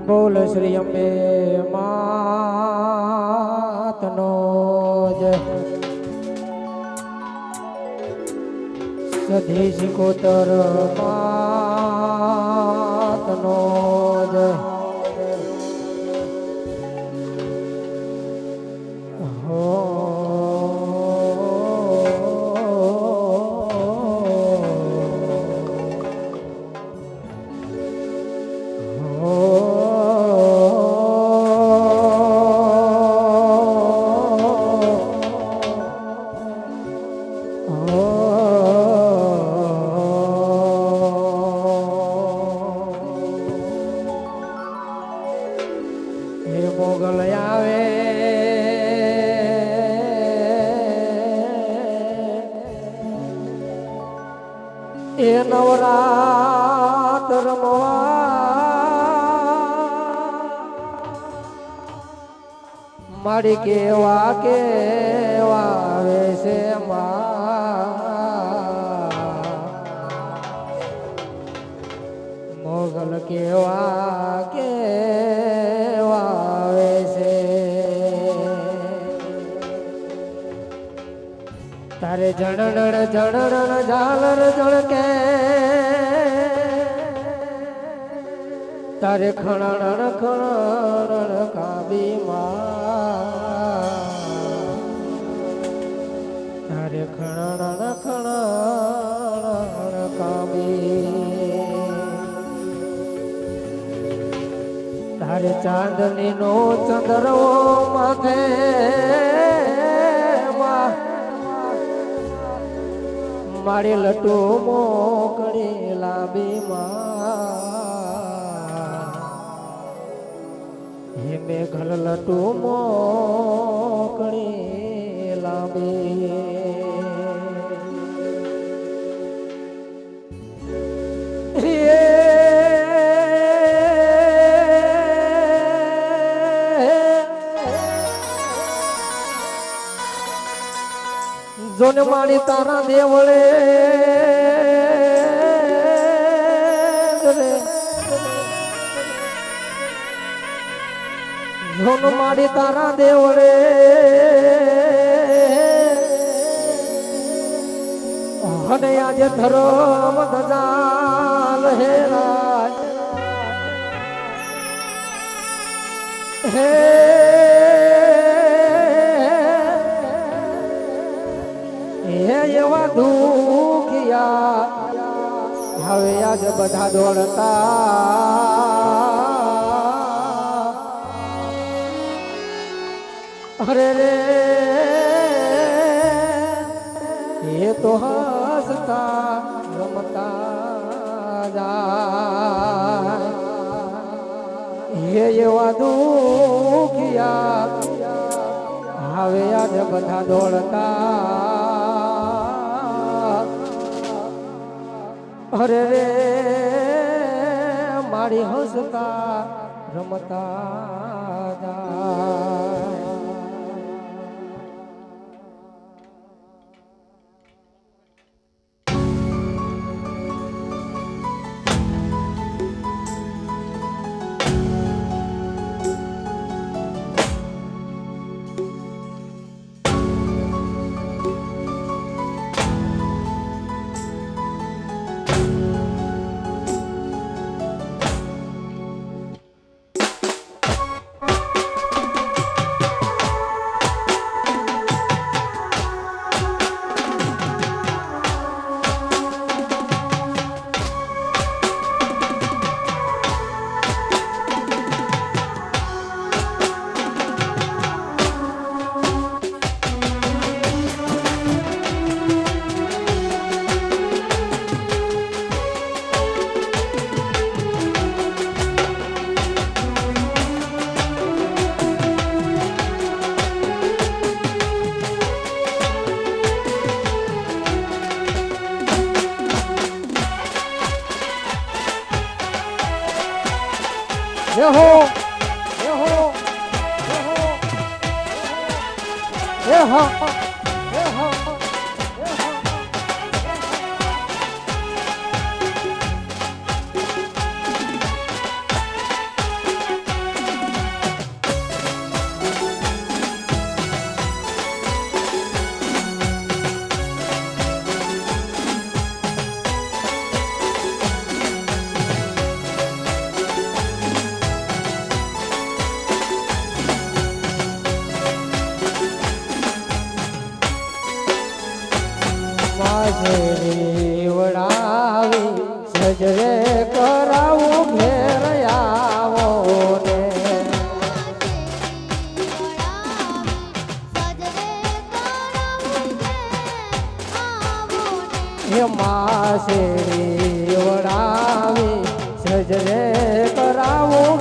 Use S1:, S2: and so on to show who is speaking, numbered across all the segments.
S1: બોલ શ્રી અંબે માતનો જય સધી સિકોતર માતનો જય હો મોગલ આવે એ નવરાત રમવા મારી કેવા આવે છે મોગલ કેવા આવે છે તારે જણણ ઝાલર જળકે તારે ખણણ કાબીમાં તારે ખણણ કાબી તારે ચાંદની નો ચંદ્રો માથે મારી લટુ મોકળી લાંબી હે મેઘલ લટુ મોકળી લાંબી જોને મારી તારા દેવળે જોન મારી તારા દેવળે અને આજે ધર્મ ધજા લહેરાય હે એવા દુખિયા હવે આજ બધા દોડતા અરે રે એ તો હસતા રમતા જાય એવા દુખિયા હવે આજ બધા દોડતા અરે રે મારી હસતા રમતા જાય Yeho, yeho, yeho, yeho, yeho.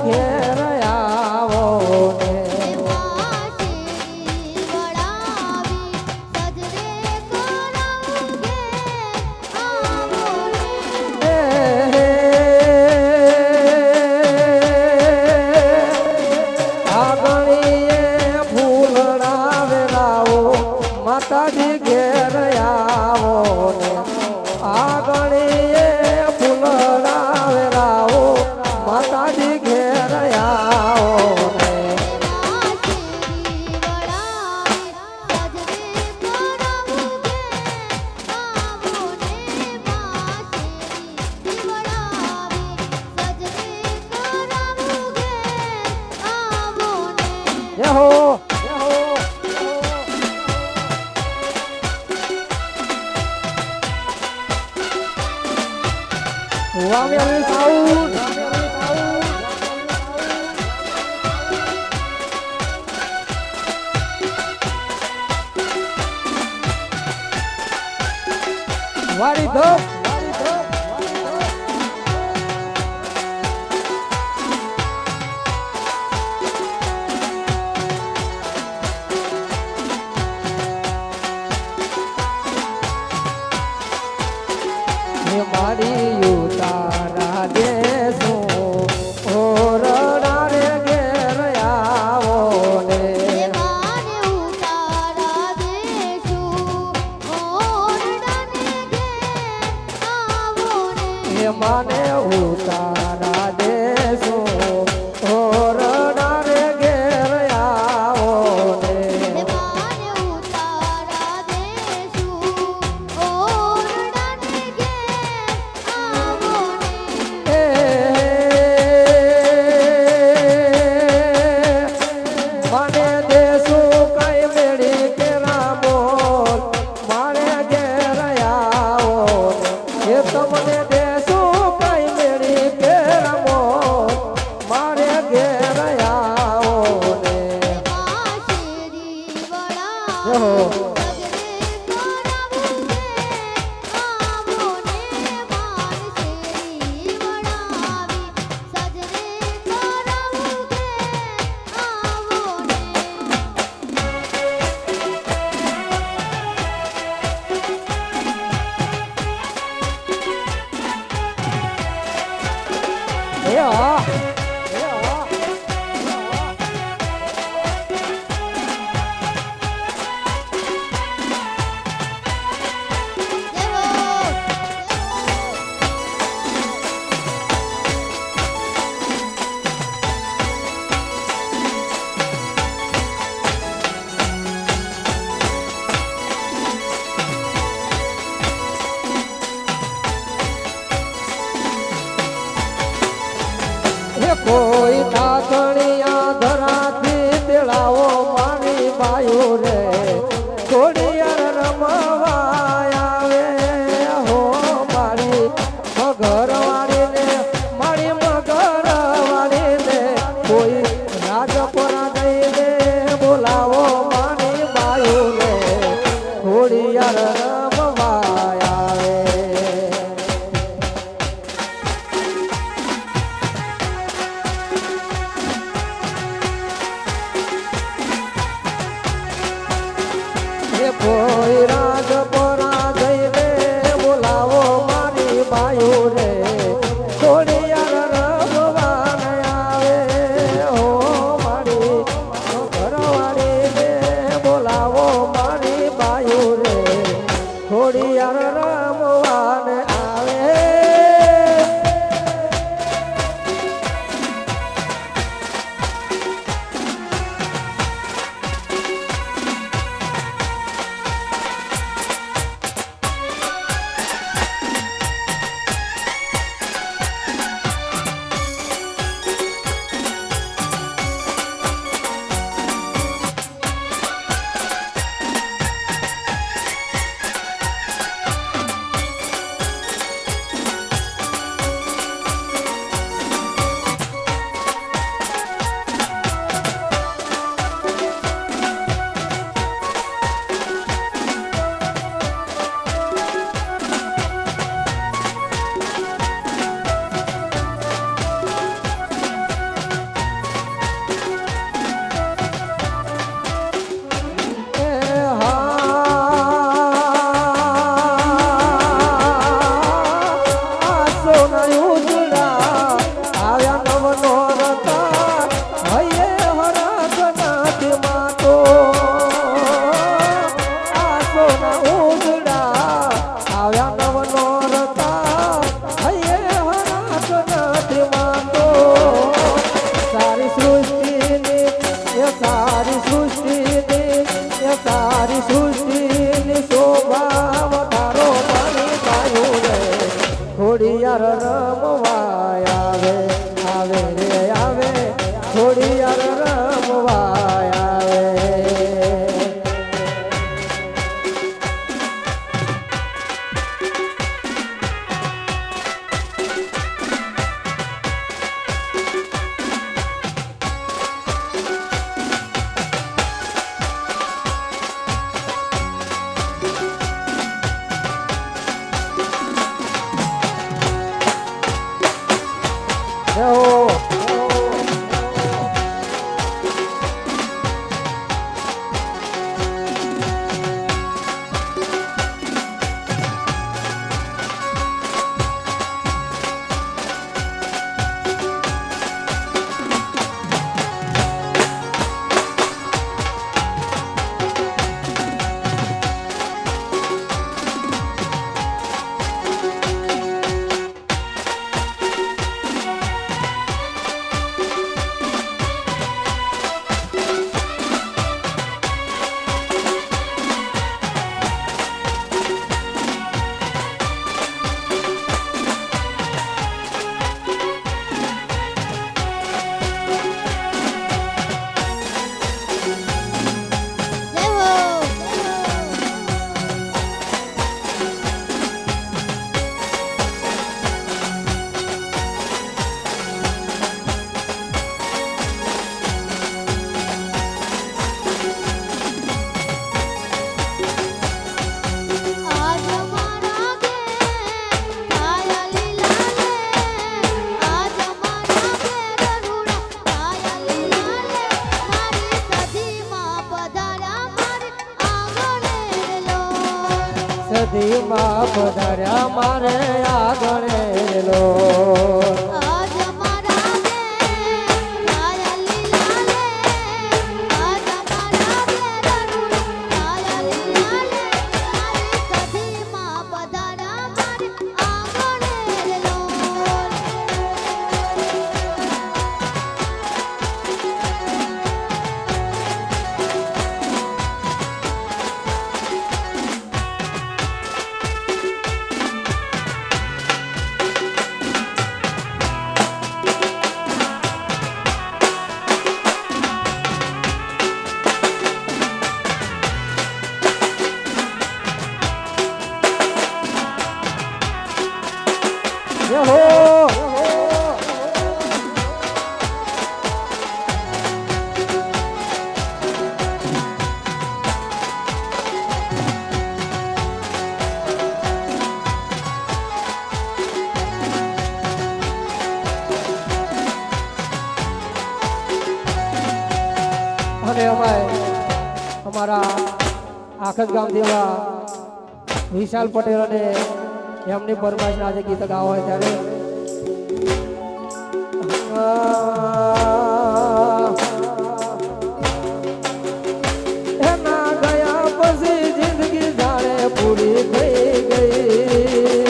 S1: ઘેર આવો ને માતાજી ઘેર આવો ને આગળીએ ફૂલડાવે રાવો માતાજી ઘેર આવો ને યહો વાવ્યા સાઉન્ડ વાડી ધપ મારી ઉતારા દેશું ઓરડા રે ઘેર આવો ને માને ઉતારા દેશું ઓરડા રે ઘેર આવો ને તમને દેશું કઈ મેળી કેરમો મારે ઘેર આવો ને કોઈ નાથણિયા ધરાથી તેડાવો માની બાયો રે થોડી રમવા આવે હો મારી મગર વાળીને મારી મગર વાળીને કોઈ રાજપરા જઈને બોલાવો માની બાયો રે થોડી રમવા આવે માં પધાર્યા મારે આગળેલો અને અમારા આખત ગામથી એવા વિશાલ પટેલ અને એમની પરમાશ આજે ગીત ગાવા હોય ત્યારે એના ગયા પછી જિંદગી જાણે પૂરી થઈ ગઈ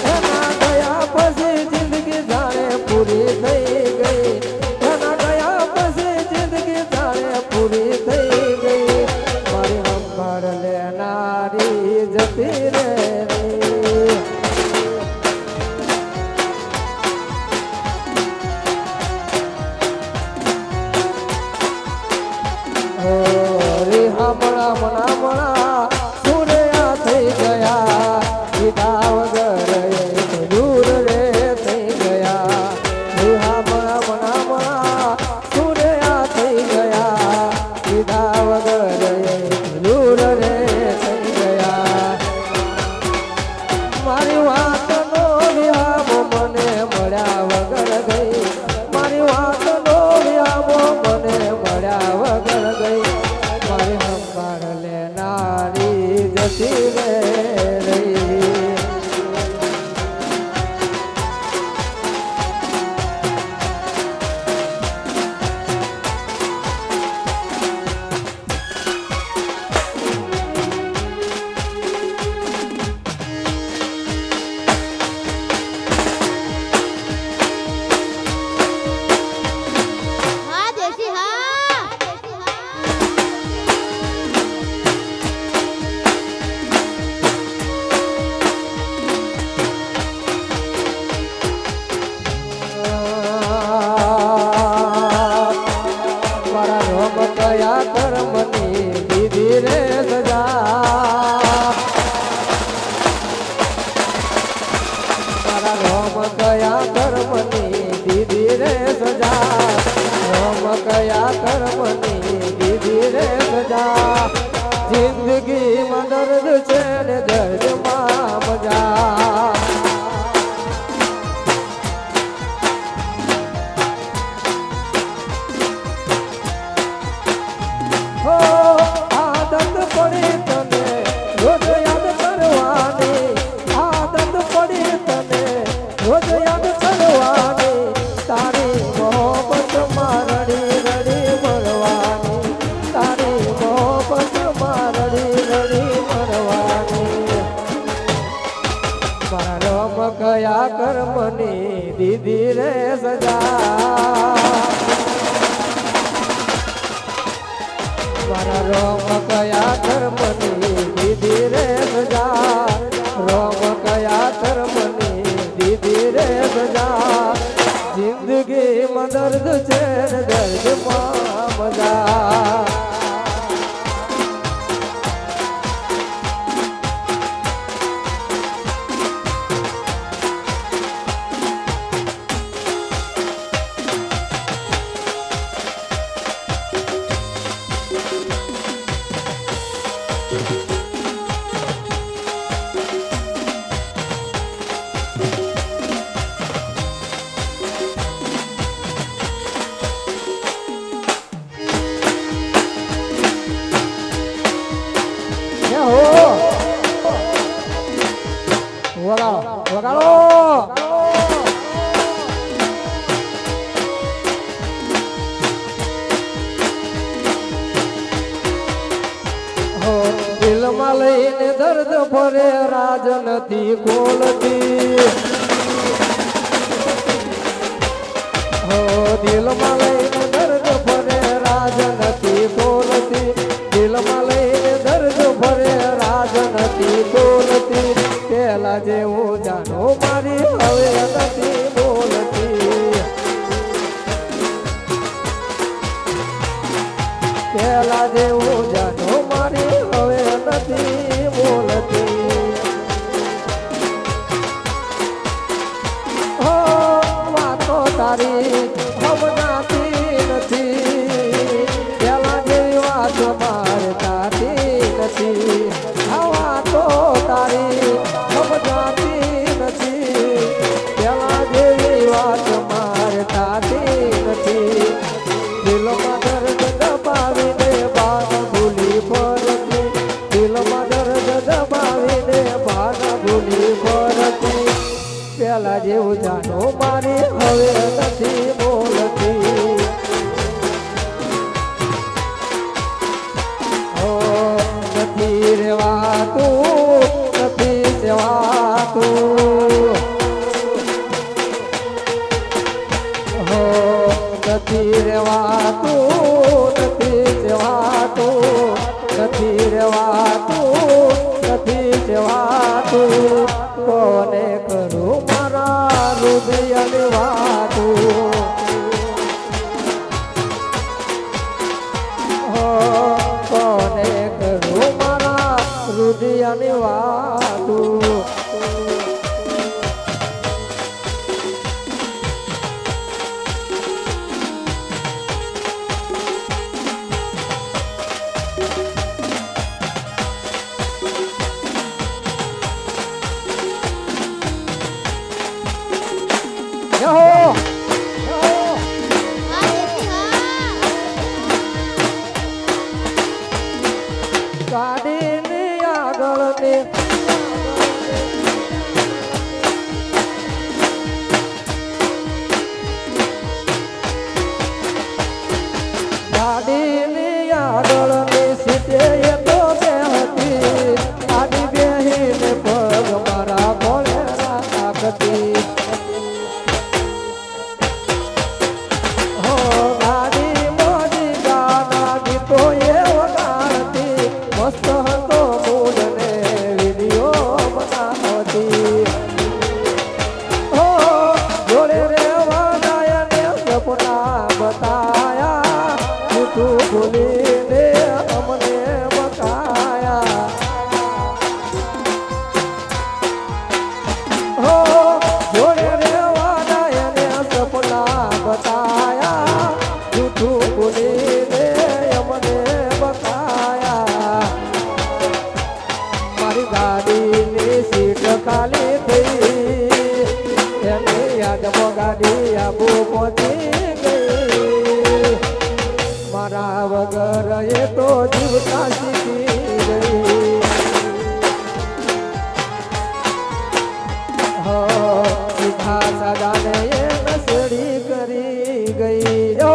S1: એના ગયા પછી જિંદગી જાણે પૂરી થઈ ગઈ એના ગયા પછી જિંદગી જાણે પૂરી થઈ ગઈ મારી સંભાળ લેનારી જતી રે મણા મણા મણા સુરયા થઈ ગયા સીધા વગર દૂર રે થઈ ગયા મણા મણા મણા સુરયા થઈ ગયા સીધા વગર દૂર રે થઈ ગયા મારી વાતનો વિહામો મને મળ્યા વગર ગઈ મારી વાતનો વિહામો મને મળ્યા વગર ગઈ મારી સંભાળ લેનારી જતી રે રહી કયા કર્મની દીધી રે સજા મારા રોમ કયા કર્મની દીધી રે સજા રોમ કયા કર્મની દીધી રે સજા જિંદગીમાં દર્દ છે ને દર્દમાં મજા આદત પડી તને રોજ યાદ કરવાની આદત પડી તને રોજ યાદ કરવાની તારી મોહબ્બત માં રડી રડી મળવાની તારી મોહબ્બત માં રડી રડી મળવાની મારા રમ કયા કર્મની દીધી રે સજા મારા રોમ કયા કર્મની દીધી રે સજા રોમ કયા કર્મની દીધી રે સજા જિંદગીમાં દર્દ છે ને દર્દમાં મજા લઈને દર્દ ફરે રાજ નથી ખોલતી હો દિલમાં લઈને દર્દ ફરે રાજ નથી ખોલતી દિલમાં લઈને દર્દ ફરે રાજ નથી ખોલતી પેલા જેવું જાણો મારી હવે નથી બોલતી પેલા જેવું જાણો મારી હવે નથી બોલતી હો વાતો તારી સમજાતી નથી પેલા જેવી વાત મારે થતી નથી આ વાતો તારી સમજાતી નથી પેલા જેવી વાત મારે થતી નથી દિલમાં દર્દ દબાવીને બાન ભૂલી ફરતી દિલમાં દર્દ દબાવીને બાન ભૂલી ફરતી પેલા જેવું જાણો મારી હવે નથી બોલતી હો નથી રેવાતું નથી સેવાતું હો નથી રેવાતું નથી સેવાતું નથી રેવાતું નથી સેવાતું કોને કરું મારા હૃદયની વાતું હો કોને કરું મારા હૃદયની વાતું ગાડીની આગળની ગાડીની આગળની સીટે એ તો બેહતી આડી બેહીને પગ મારા ભોળે રાખતી હો ગાડી મોજી ગાના ગીતો એ વગાડતી મસ્ત હતો મૂડ ને વિડીયો બનાવતી હો જોડે રેવા જાય ને સપના બતાયા જૂઠું ભૂલીને અમને બતાયા હો જોડે રેવા જાય ને સપના બતાયા જૂઠું ભૂલીને અમને બતાયા મારી ગાડીની સીટ ખાલી થઈ એની યાદમાં ગાડી આબુ પહોંચી ગઈ મારા વગર એ તો જીવતા શીખી ગઈ હો સીધા સાદાને એ નસડી કરી ગઈ જો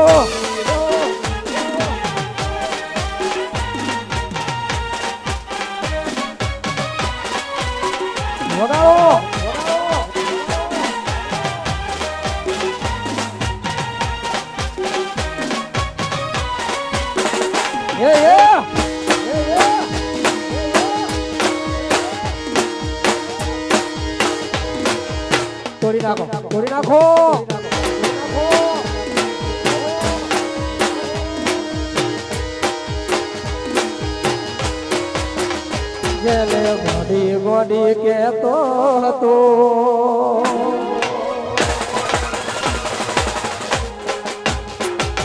S1: વગાડો તોડી નાખો તોડી નાખો જેને ગોડી ગોડી કેતો હતો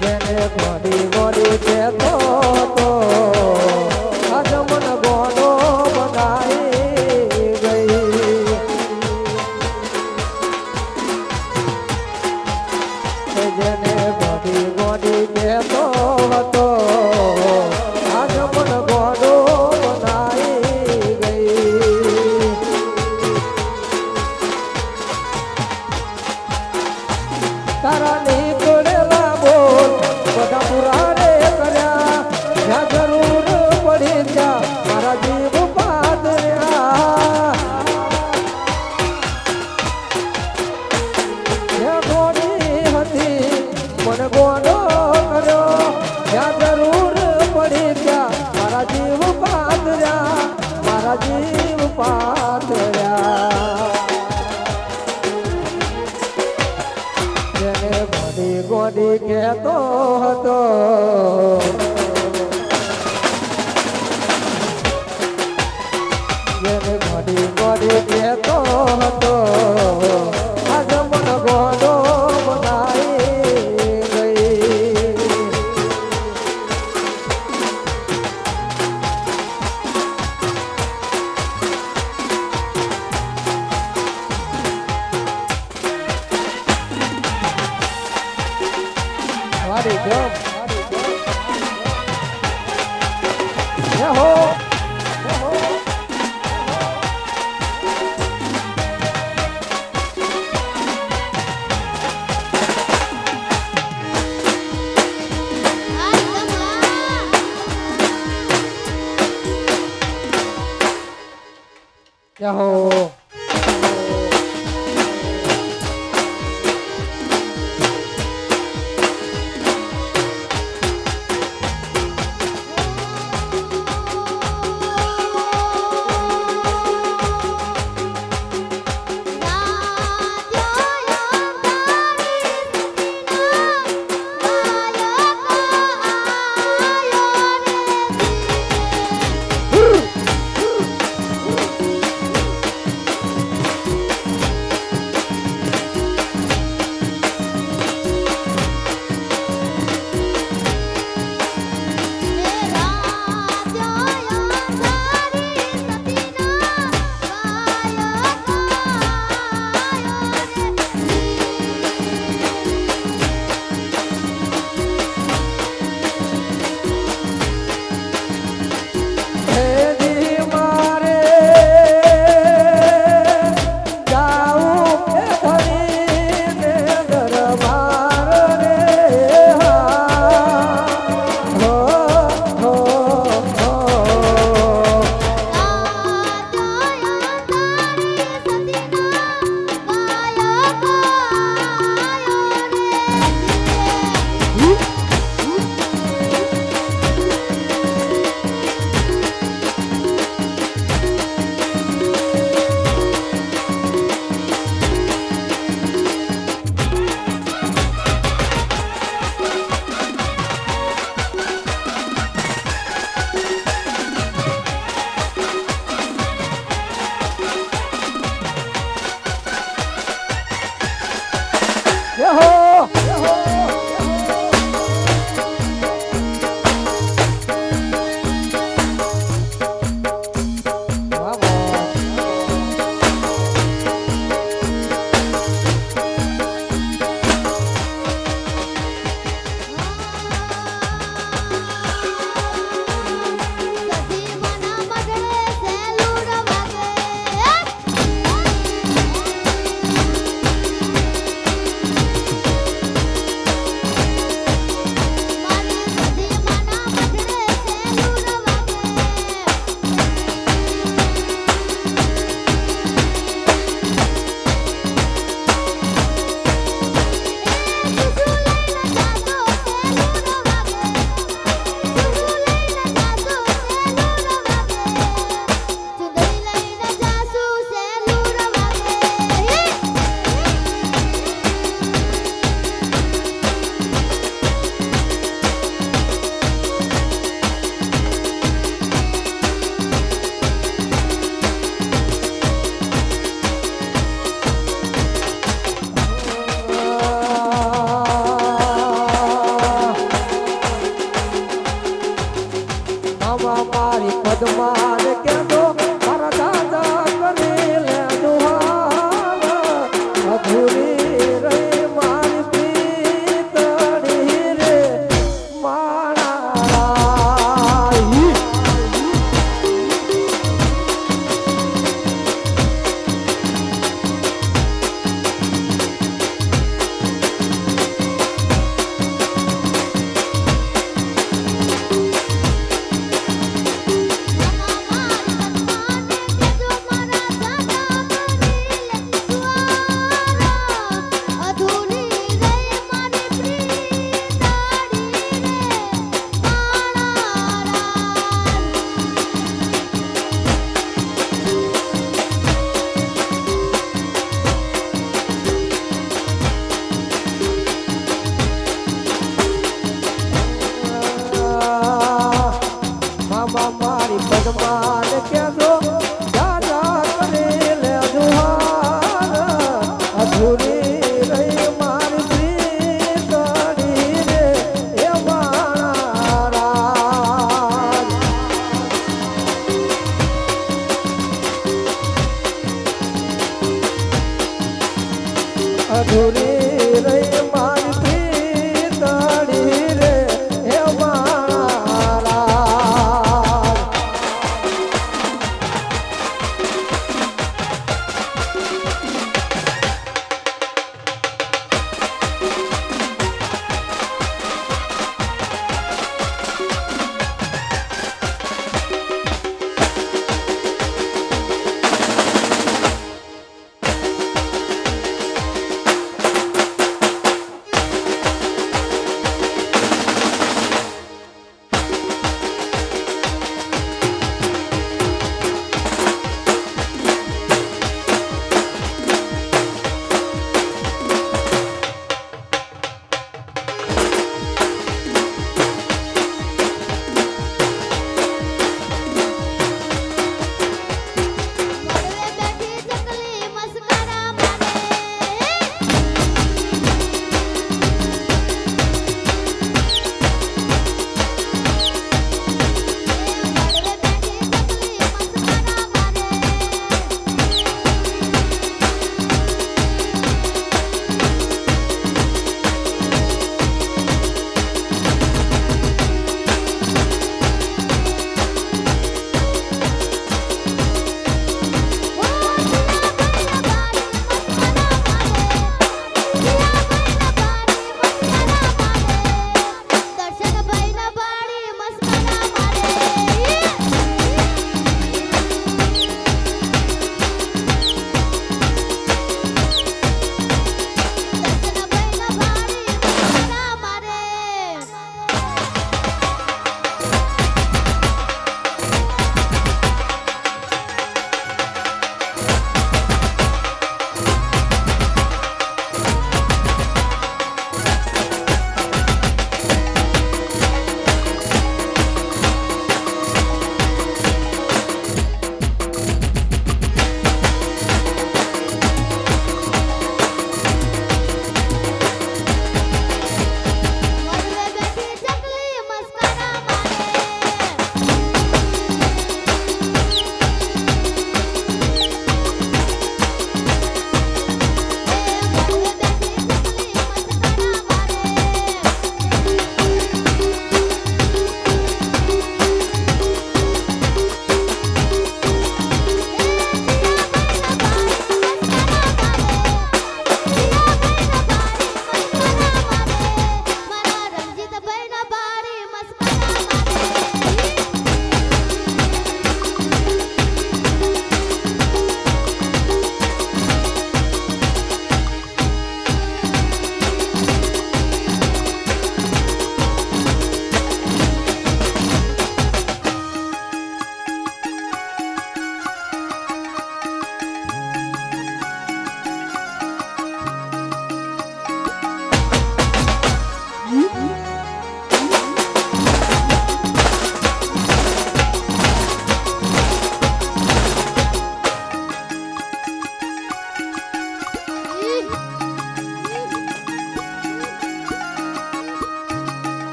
S1: જેને ગોડી ગોડી કેતો હતો આજ મન ગોડો બનાવી ગઈ જેને ગોડી ગોડી કેતો હતો આજ મન ગોડો બનાવી ગઈ તારા નીકળેલા બોલ બધા પુરાણે કર્યા જ્યાં જરૂર પડી ત્યાં મારા જીવ ગોડી ગોડી કહેતો હતો જેને ગોડી ગોડી કહેતો હતો આજ મન ગોડો બનાવી ગઈ વાડી જમ યહો યહો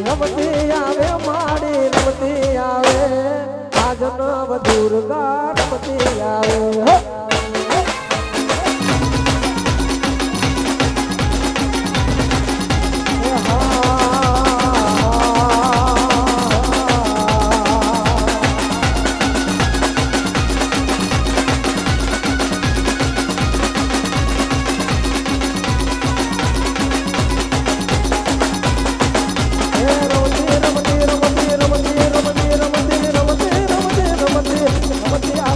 S1: રમતી આવે માડી રમતી આવે આજ નવ દુર્ગા રમતી આવે રમતી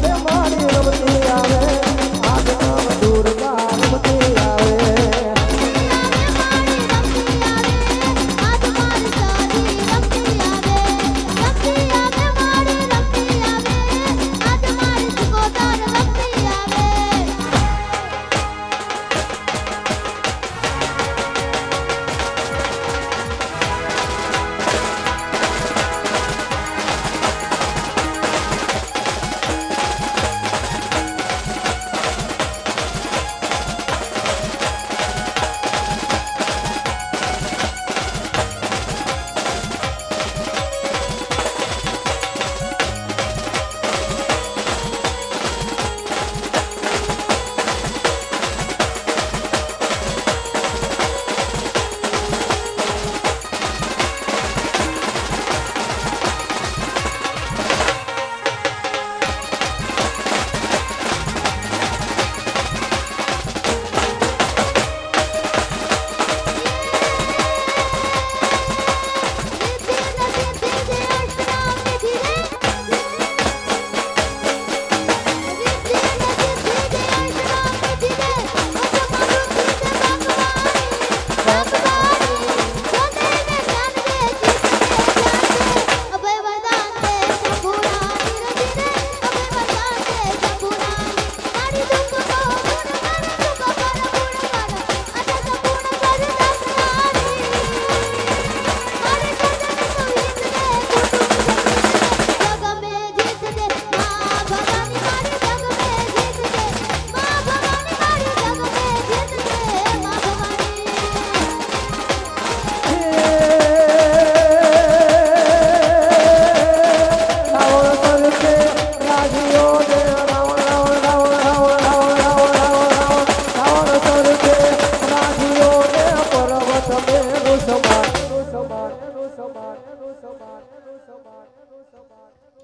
S1: સબાટ એનું સબાટ એનું સબાટ એનું સબાટ